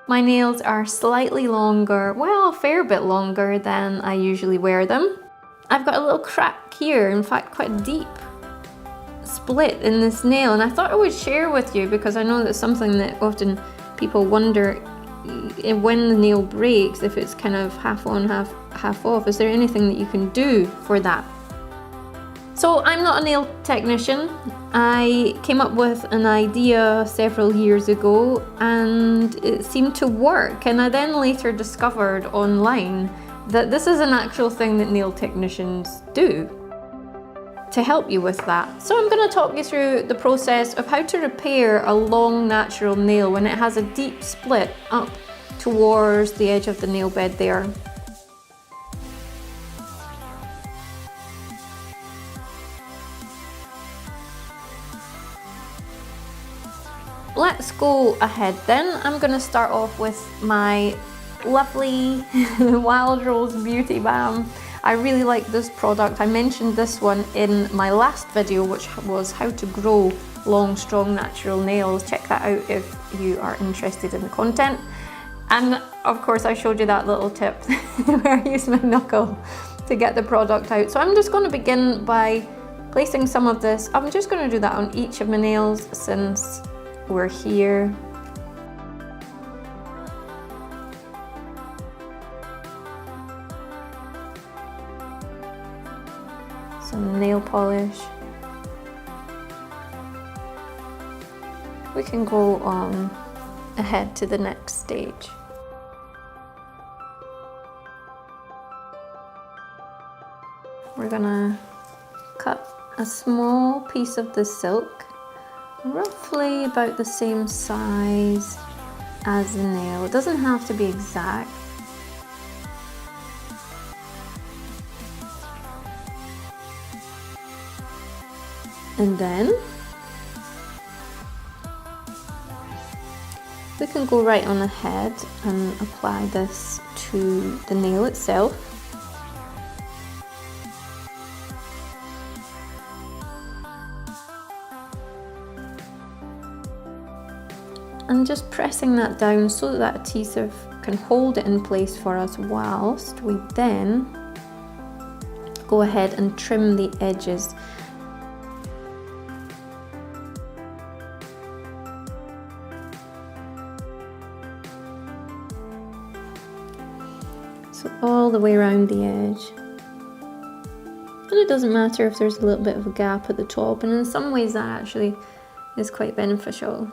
My nails are slightly longer, well, a fair bit longer than I usually wear them. I've got a little crack here, in fact quite a deep split in this nail, and I thought I would share with you because I know that's something that often people wonder when the nail breaks, if it's kind of half on, half off. Is there anything that you can do for that? So I'm not a nail technician. I came up with an idea several years ago and it seemed to work, and I then later discovered online that this is an actual thing that nail technicians do to help you with that. So I'm going to talk you through the process of how to repair a long natural nail when it has a deep split up towards the edge of the nail bed there. Let's go ahead then. I'm going to start off with my lovely Wild Rose Beauty Balm. I really like this product. I mentioned this one in my last video, which was how to grow long, strong, natural nails. Check that out if you are interested in the content. And of course I showed you that little tip where I used my knuckle to get the product out. So I'm just going to begin by placing some of this. I'm just going to do that on each of my nails since we're here. Some nail polish. We can go on ahead to the next stage. We're gonna cut a small piece of the silk, roughly about the same size as the nail. It doesn't have to be exact. And then we can go right on ahead and apply this to the nail itself. And just pressing that down so that adhesive can hold it in place for us whilst we then go ahead and trim the edges. So all the way around the edge. And it doesn't matter if there's a little bit of a gap at the top, and in some ways that actually is quite beneficial.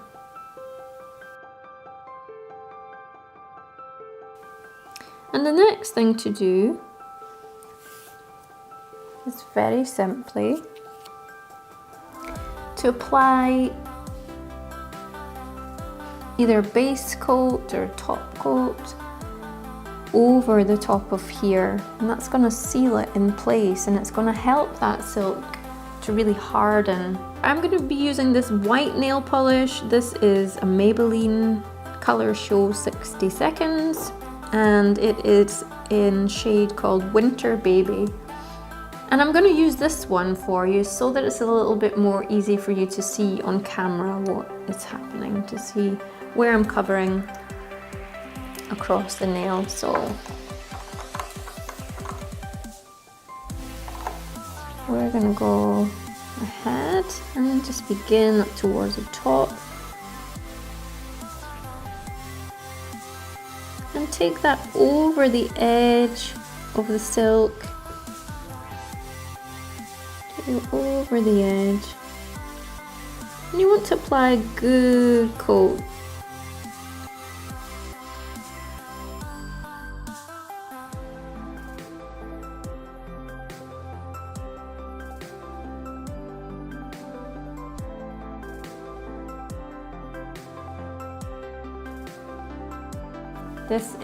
And the next thing to do is very simply to apply either base coat or top coat over the top of here, and that's going to seal it in place, and it's going to help that silk to really harden. I'm going to be using this white nail polish. This is a Maybelline Color Show 60 Seconds, and it is in shade called Winter Baby. And I'm going to use this one for you so that it's a little bit more easy for you to see on camera what is happening, to see where I'm covering across the nail. So we're going to go ahead and just begin up towards the top and take that over the edge of the silk, take it over the edge, and you want to apply a good coat.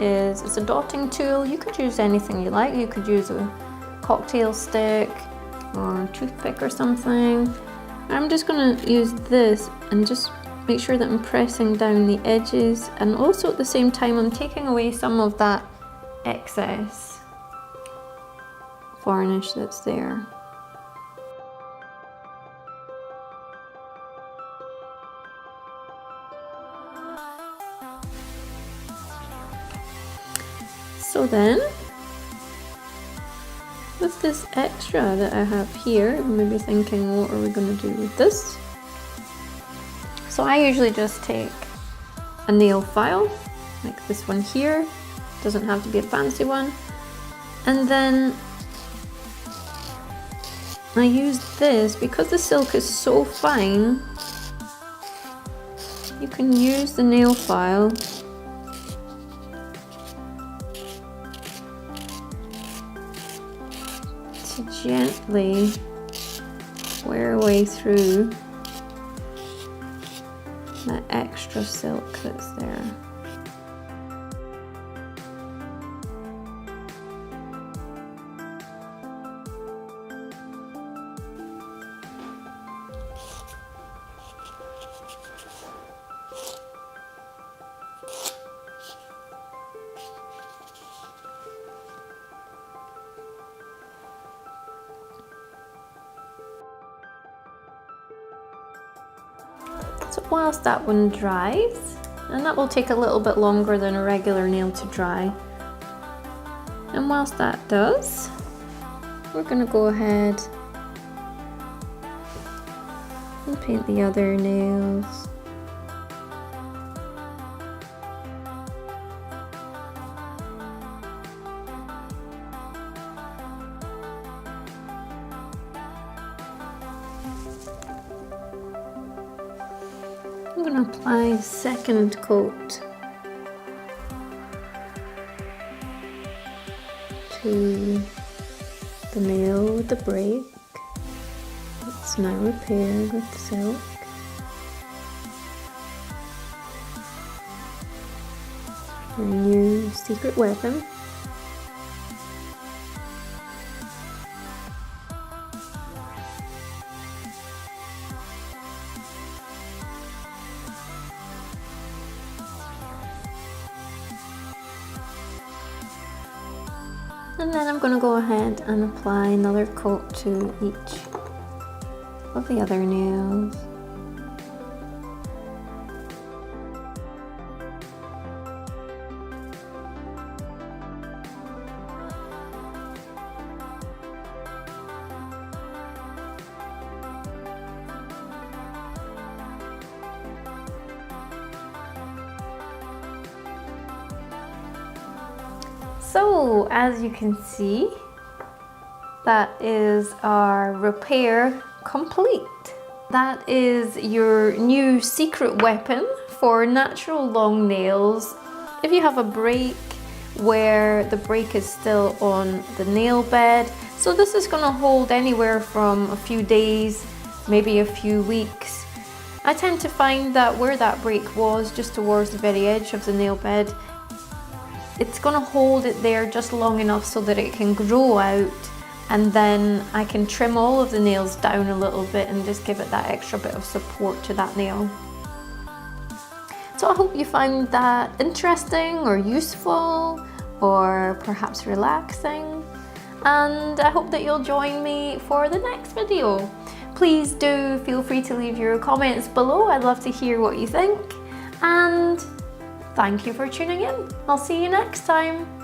It's a dotting tool. You could use anything you like. You could use a cocktail stick or a toothpick or something. I'm just going to use this and just make sure that I'm pressing down the edges, and also at the same time I'm taking away some of that excess varnish that's there. So then, with this extra that I have here, you may be thinking, what are we going to do with this? So I usually just take a nail file, like this one here, doesn't have to be a fancy one, and then I use this, because the silk is so fine, you can use the nail file to gently wear away through that extra silk that's there. So whilst that one dries, and that will take a little bit longer than a regular nail to dry, and whilst that does, we're going to go ahead and paint the other nails. I'm going to apply a second coat to the nail with the break. It's now repaired with silk. Our new secret weapon. And then I'm going to go ahead and apply another coat to each of the other nails. So, as you can see, that is our repair complete. That is your new secret weapon for natural long nails. If you have a break where the break is still on the nail bed, so this is going to hold anywhere from a few days, maybe a few weeks. I tend to find that where that break was, just towards the very edge of the nail bed, it's going to hold it there just long enough so that it can grow out, and then I can trim all of the nails down a little bit and just give it that extra bit of support to that nail. So I hope you find that interesting or useful or perhaps relaxing, and I hope that you'll join me for the next video. Please do feel free to leave your comments below. I'd love to hear what you think, and thank you for tuning in. I'll see you next time.